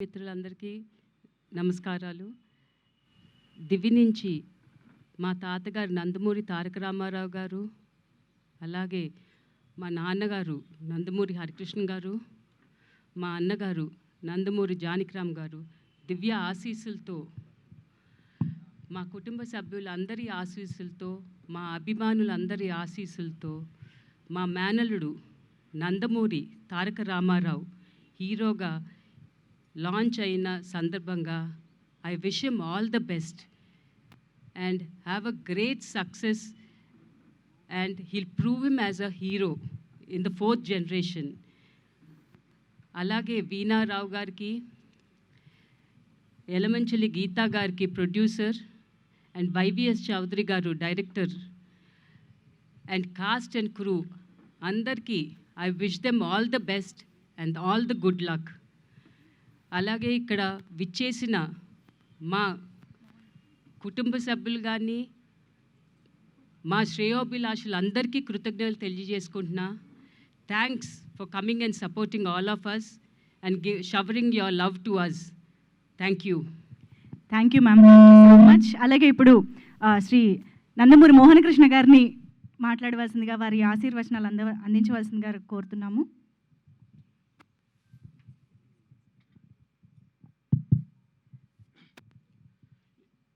మిత్రులందరికీ నమస్కారాలు. దివి నుంచి మా తాతగారు నందమూరి తారక రామారావు గారు, అలాగే మా నాన్నగారు నందమూరి హరికృష్ణ గారు, మా అన్నగారు నందమూరి జానకిరామ్ గారు దివ్య ఆశీస్సులతో, మా కుటుంబ సభ్యులందరి ఆశీస్సులతో, మా అభిమానులందరి ఆశీస్సులతో, మా మేనల్లుడు నందమూరి తారక రామారావు హీరోగా లాంచ్ అయిన సందర్భంగా I wish him all the best and have a great success, and he'll prove him as a hero in the 4th generation. అలాగే వీణా రావు గారికి, ఎలమంచిలి గీతా గారికి ప్రొడ్యూసర్, అండ్ వైవిఎస్ చౌదరి గారు director, and cast and crew అందరికీ I wish them all the best and all the good luck. అలాగే ఇక్కడ విచ్చేసిన మా కుటుంబ సభ్యులు కానీ మా శ్రేయోభిలాషులందరికీ కృతజ్ఞతలు తెలియజేసుకుంటున్నా. Thanks for coming and supporting all of us and showering your love to us. Thank you. Thank you ma'am, so much. అలాగే ఇప్పుడు శ్రీ నందమూరి మోహనకృష్ణ గారిని మాట్లాడవలసిందిగా, వారి ఆశీర్వచనాలు అందించవలసిందిగా కోరుతున్నాము.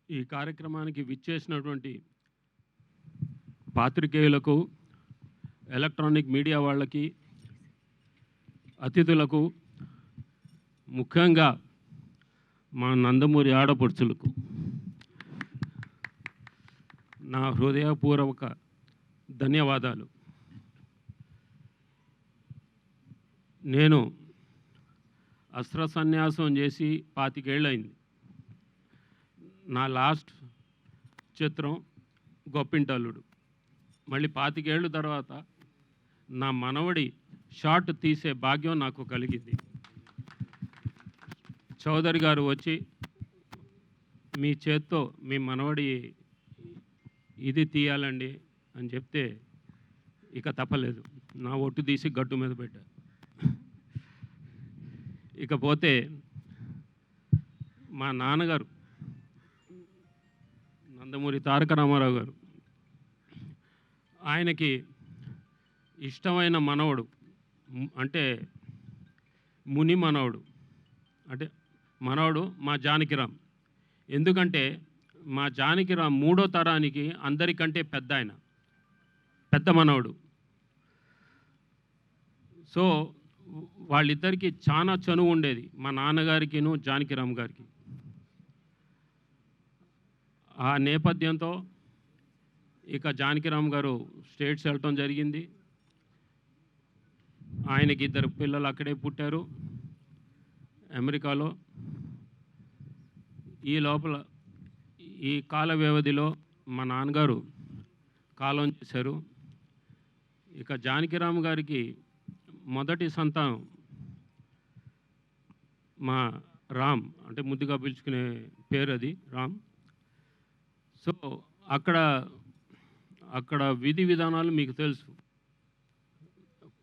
ఈ కార్యక్రమానికి విచ్చేసినటువంటి పాత్రికేయులకు, ఎలక్ట్రానిక్ మీడియా వాళ్ళకి, అతిథులకు, ముఖ్యంగా మా నందమూరి ఆడపడుచులకు నా హృదయపూర్వక ధన్యవాదాలు. నేను అస్త్ర సన్యాసం చేసి 25 ఏళ్ళయింది. నా లాస్ట్ చిత్రం గొప్పింటల్లుడు. మళ్ళీ 25 ఏళ్ళ తర్వాత నా మనవడి షార్ట్ తీసే భాగ్యం నాకు కలిగింది. చౌదరి గారు వచ్చి మీ చేత్తో మీ మనవడి ఇది తీయాలండి అని చెప్తే ఇక తప్పలేదు, నా ఒట్టు తీసి గట్టు మీద పెట్టా. ఇకపోతే మా నాన్నగారు నందమూరి తారక రామారావు గారు, ఆయనకి ఇష్టమైన మనవడు అంటే ముని మనవడు, అంటే మనవడు మా జానకిరామ్. ఎందుకంటే మా జానకిరామ్ 3వ తరానికి అందరికంటే పెద్ద ఆయన, పెద్ద మనవడు. సో వాళ్ళిద్దరికీ చాలా చనువు ఉండేది, మా నాన్నగారికిను జానకిరామ్ గారికి. ఆ నేపథ్యంతో ఇక జానకిరామ్ గారు స్టేట్స్ వెళ్ళటం జరిగింది. ఆయనకి 2 పిల్లలు అక్కడే పుట్టారు, అమెరికాలో. ఈ లోపల ఈ కాల వ్యవధిలో మా నాన్నగారు కాలం చేశారు. ఇక జానకిరామ్ గారికి మొదటి సంతానం మా రామ్, అంటే ముద్దుగా పిలుచుకునే పేరు అది రామ్. సో అక్కడ విధి విధానాలు మీకు తెలుసు.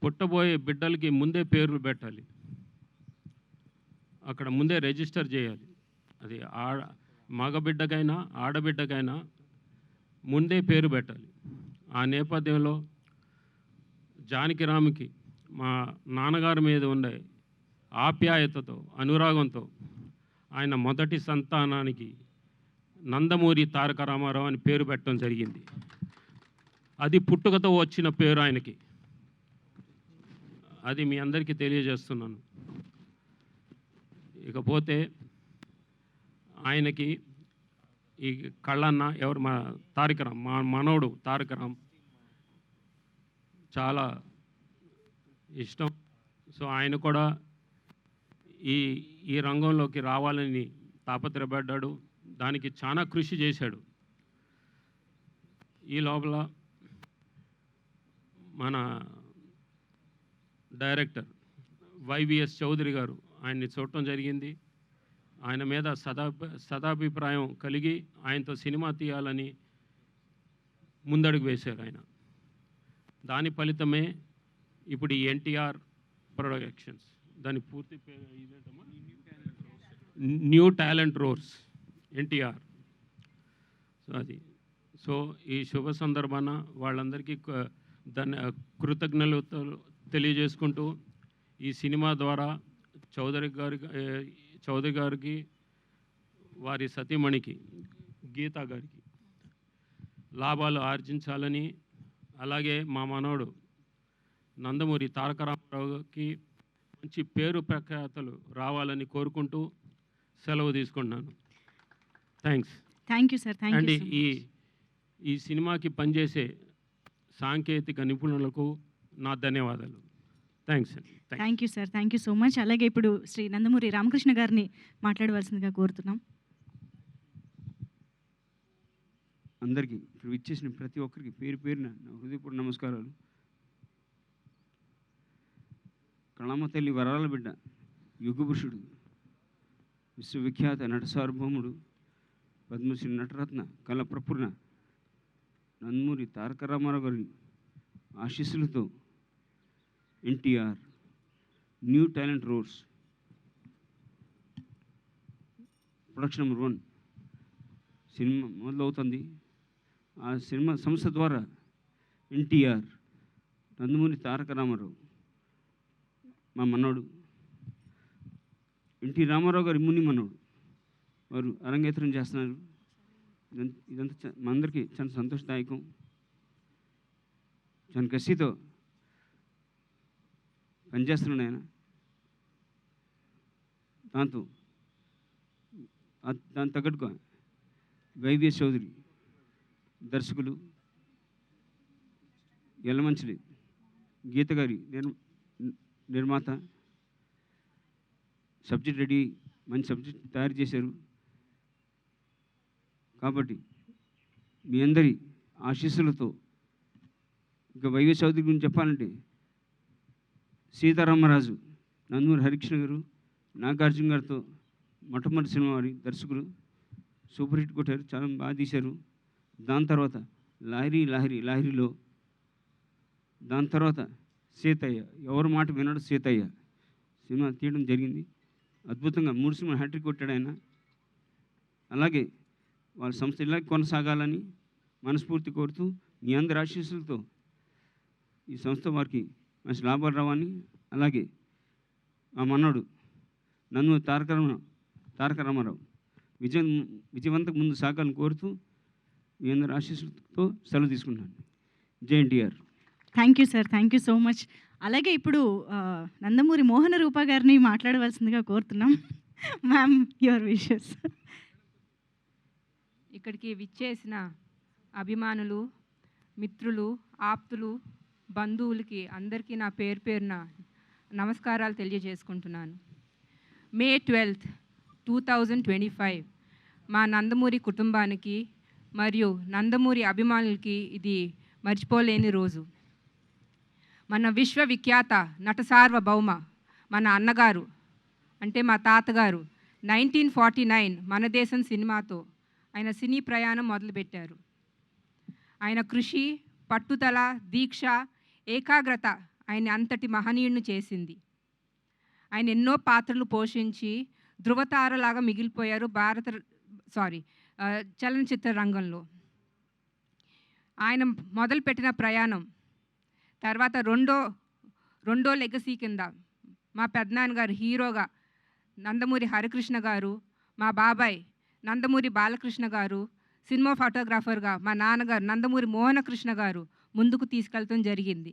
పుట్టబోయే బిడ్డలకి ముందే పేర్లు పెట్టాలి, అక్కడ ముందే రిజిస్టర్ చేయాలి. అది మగబిడ్డకైనా ఆడబిడ్డకైనా ముందే పేరు పెట్టాలి. ఆ నేపథ్యంలో జానకిరామ్కి మా నాన్నగారి మీద ఉండే ఆప్యాయతతో, అనురాగంతో ఆయన మొదటి సంతానానికి నందమూరి తారక రామారావు అని పేరు పెట్టడం జరిగింది. అది పుట్టుకతో వచ్చిన పేరు ఆయనకి, అది మీ అందరికీ తెలియజేస్తున్నాను. ఇకపోతే ఆయనకి ఈ కళ్ళన్న ఎవరు, మా తారకరామ్, మా మనవడు తారకరామ్ చాలా ఇష్టం. సో ఆయన కూడా ఈ రంగంలోకి రావాలని తాపత్రయపడ్డాడు, దానికి చాలా కృషి చేశాడు. ఈ లోపల మన డైరెక్టర్ వైవిఎస్ చౌదరి గారు ఆయన్ని చూడటం జరిగింది. ఆయన మీద సదాభిప్రాయం కలిగి ఆయనతో సినిమా తీయాలని ముందడుగు వేశారు ఆయన. దాని ఫలితమే ఇప్పుడు ఈ ఎన్టీఆర్ ప్రొడక్షన్స్, దాని పూర్తి పేరు ఇదేంటమ్మా, new talent roars NTR. So అది. సో ఈ శుభ సందర్భాన వాళ్ళందరికీ కృతజ్ఞతలు తెలియజేసుకుంటూ ఈ సినిమా ద్వారా చౌదరి గారికి వారి సతీమణికి గీతా గారికి లాభాలు ఆర్జించాలని, అలాగే మా మనవడు నందమూరి తారక రామారావుకి మంచి పేరు ప్రఖ్యాతలు రావాలని కోరుకుంటూ సెలవు తీసుకుంటున్నాను. Thanks. Thank you sir. And ఈ సినిమాకి పనిచేసే సాంకేతిక నిపుణులకు నా ధన్యవాదాలు. థ్యాంక్స్ అండి. Thank you sir. Thank you so much. అలాగే ఇప్పుడు శ్రీ నందమూరి రామకృష్ణ గారిని మాట్లాడవలసిందిగా కోరుతున్నాం. అందరికీ ఇప్పుడు ఇచ్చేసిన ప్రతి ఒక్కరికి పేరు పేరున నా హృదయపూర్వక నమస్కారాలు. కళామ తల్లి వరాల బిడ్డ, యుగపురుషుడు, విశ్వవిఖ్యాత నట సార్వభౌముడు, పద్మశ్రీ నటరత్న కళ ప్రపూర్ణ నందమూరి తారక రామారావు గారి ఆశీస్సులతో NTR new talent roars production number 1 cinema మొదలవుతుంది. ఆ సినిమా సంస్థ ద్వారా ఎన్టీఆర్ నందమూరి తారక రామారావు మా మనవడు, ఎన్టీ రామారావు గారి ముని మనవడు, వారు అరంగేత్రం చేస్తున్నారు. ఇదంతా మా అందరికీ చాలా సంతోషదాయకం. చాలా కసితో పనిచేస్తున్నాడు ఆయన. దాని తగ్గట్టుగా వైవిఎస్ చౌదరి దర్శకులు, ఎల్లమంచిలి గీత గారి నిర్మాత, సబ్జెక్ట్ రెడీ, మంచి సబ్జెక్ట్ తయారు చేశారు. కాబట్టి మీ అందరి ఆశీస్సులతో ఇక వైవిఎస్ చౌదరి గురించి చెప్పాలంటే సీతారామరాజు నందమూరి హరికృష్ణ గారు నాగార్జున గారితో మొట్టమొదటి సినిమా వారి దర్శకులు, సూపర్ హిట్ కొట్టారు, చాలా బాగా తీశారు. దాని తర్వాత లాహిరిలో, దాని తర్వాత సీతయ్య, ఎవరి మాట వినడు సీతయ్య సినిమా తీయడం జరిగింది. అద్భుతంగా 3 సినిమా హ్యాట్రిక్ కొట్టాడు ఆయన. అలాగే వాళ్ళ సంస్థ ఇలాగే కొనసాగాలని మనస్ఫూర్తి కోరుతూ మీ అందరి ఆశీస్సులతో ఈ సంస్థ వారికి మంచి లాభాలు రావాలని, అలాగే మా మనవడు నందమూరి తారక రామారావు విజయవంతం ముందు సాగాలని కోరుతూ మీ అందరి ఆశీస్సులతో సెలవు తీసుకుంటున్నాను. జై NTR. Thank you sir. Thank you so much. అలాగే ఇప్పుడు నందమూరి మోహన రూప గారిని మాట్లాడవలసిందిగా కోరుతున్నాం. Ma'am, your wishes. ఇక్కడికి విచ్చేసిన అభిమానులు, మిత్రులు, ఆప్తులు, బంధువులకి అందరికీ నా పేరున నమస్కారాలు తెలియజేసుకుంటున్నాను. మే 12, 2025 మా నందమూరి కుటుంబానికి మరియు నందమూరి అభిమానులకి ఇది మర్చిపోలేని రోజు. మన విశ్వవిఖ్యాత నట సార్వభౌమ మన అన్నగారు అంటే మా తాతగారు 1949 మన దేశం సినిమాతో ఆయన సినీ ప్రయాణం మొదలుపెట్టారు. ఆయన కృషి, పట్టుదల, దీక్ష, ఏకాగ్రత ఆయన అంతటి మహనీయుడిని చేసింది. ఆయన ఎన్నో పాత్రలు పోషించి ధృవతారలాగా మిగిలిపోయారు చలనచిత్ర రంగంలో. ఆయన మొదలుపెట్టిన ప్రయాణం తర్వాత రెండో లెగసీ కింద మా పెద్దనాన్నగారు హీరోగా నందమూరి హరికృష్ణ గారు, మా బాబాయ్ నందమూరి బాలకృష్ణ గారు సినిమా ఫోటోగ్రాఫర్గా మా నాన్నగారు నందమూరి మోహనకృష్ణ గారు ముందుకు తీసుకెళ్తాం జరిగింది.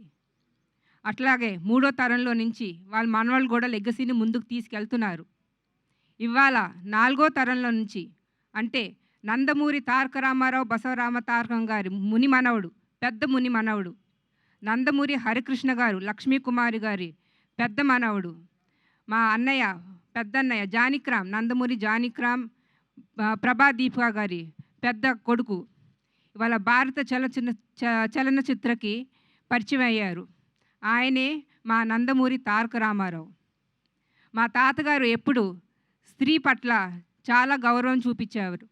అట్లాగే 3వ తరంలో నుంచి వాళ్ళ మనవాళ్ళు కూడా లెగసీని ముందుకు తీసుకెళ్తున్నారు. ఇవాళ 4వ తరంలో నుంచి అంటే నందమూరి తారక రామారావు బసవరామ తారకం గారి ముని మనవడు, పెద్ద ముని మనవడు, నందమూరి హరికృష్ణ గారు లక్ష్మీ కుమారి గారి పెద్ద మనవడు, మా అన్నయ్య పెద్దన్నయ్య జానకిరామ్ నందమూరి జానకిరామ్ ప్రభాదీపిక గారి పెద్ద కొడుకు ఇవాళ భారత చలనచిత్రకి పరిచయం అయ్యారు. ఆయనే మా నందమూరి తారక రామారావు. మా తాతగారు ఎప్పుడు స్త్రీ పట్ల చాలా గౌరవం చూపించేవారు.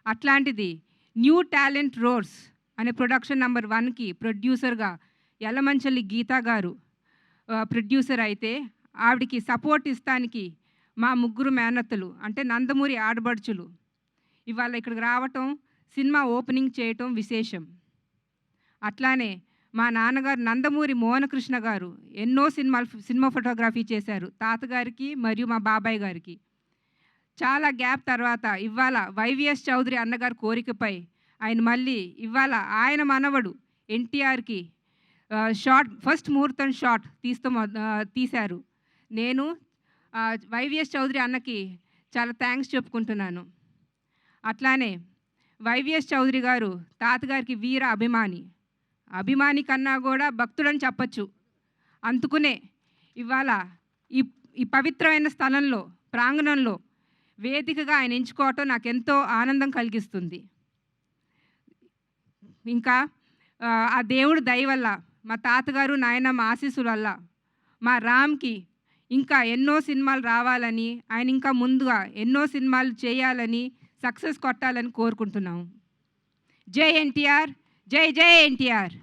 అట్లాంటిది న్యూ టాలెంట్ రోర్స్ అనే ప్రొడక్షన్ నెంబర్ 1కి ప్రొడ్యూసర్గా యలమంచలి గీతా గారు ప్రొడ్యూసర్ అయితే, ఆవిడికి సపోర్ట్ ఇస్తానికి మా ముగ్గురు మేనత్తలు అంటే నందమూరి ఆడబడుచులు ఇవాళ ఇక్కడికి రావటం, సినిమా ఓపెనింగ్ చేయటం విశేషం. అట్లానే మా నాన్నగారు నందమూరి మోహనకృష్ణ గారు ఎన్నో సినిమా ఫోటోగ్రఫీ చేశారు తాతగారికి మరియు మా బాబాయ్ గారికి. చాలా గ్యాప్ తర్వాత ఇవాళ వైవిఎస్ చౌదరి అన్నగారి కోరికపై ఆయన మళ్ళీ ఇవాళ ఆయన మనవడు ఎన్టీఆర్కి ఫస్ట్ ముహూర్తం షాట్ తీశారు. నేను వైవిఎస్ చౌదరి అన్నకి చాలా థ్యాంక్స్ చెప్పుకుంటున్నాను. అట్లానే వైవిఎస్ చౌదరి గారు తాతగారికి వీర అభిమాని కన్నా కూడా భక్తుడని చెప్పచ్చు. అందుకునే ఇవాళ ఈ పవిత్రమైన స్థలంలో, ప్రాంగణంలో వేదికగా ఆయన ఎంచుకోవటం నాకెంతో ఆనందం కలిగిస్తుంది. ఇంకా ఆ దేవుడు దయ వల్ల, మా తాతగారు నాయనమ్మ ఆశీస్సుల వల్ల మా రామ్కి ఇంకా ఎన్నో సినిమాలు రావాలని, ఆయన ఇంకా ముందుగా ఎన్నో సినిమాలు చేయాలని, సక్సెస్ కొట్టాలని కోరుకుంటున్నాము. జై ఎన్టీఆర్, జై జై ఎన్టీఆర్.